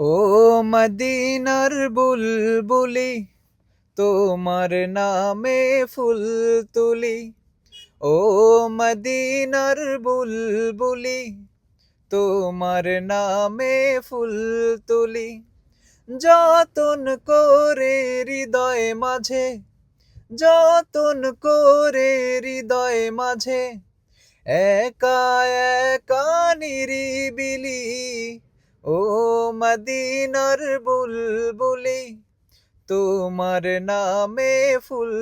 ও মদিনার বুলবুলি, তোমার নামে ফুল তুলি। ও মদিনার বুলবুলি, তোমার নামে ফুল তুলি। যতন করে হৃদয় মাঝে, যতন করে হৃদয় মাঝে, একা একা নিরিবিলি। ও মদিনার বুলবুলি, তোমার নামে ফুল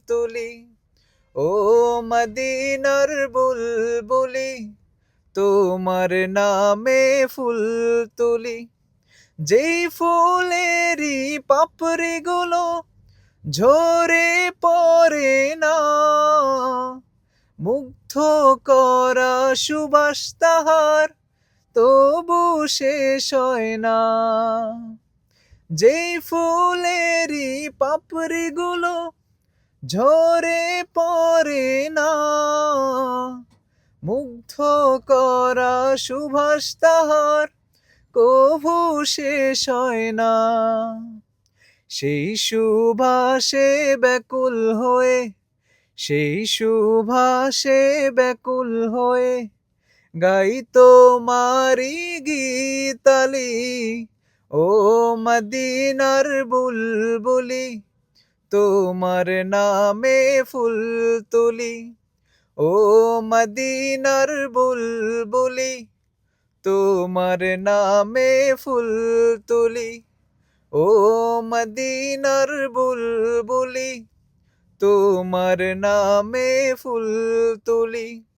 তুলি। ও মদিনার বুলবুলি, তোমার নামে ফুল তুলি। যেই ফুলেরই পাপড়িগুলো ঝরে পড়ে না, মুগ্ধ করা সুবাস তাহার তবু শেষ হয় না। যেই ফুলেরই পাপড়িগুলো ঝরে পড়ে না, মুগ্ধ করা সুবাস তাহার কভু শেষ হয় না। সেই সুবাসে ব্যাকুল হয়ে, সেই সুবাসে ব্যাকুল হয়ে গাই তোমারি গীতালি। ও মদিনার বুলবুলি, তোমার নামে ফুল তুলি। ও মদিনার বুলবুলি, তোমার নামে ফুল তুলি। ও মদিনার বুলবুলি, তোমার নামে ফুল তুলি।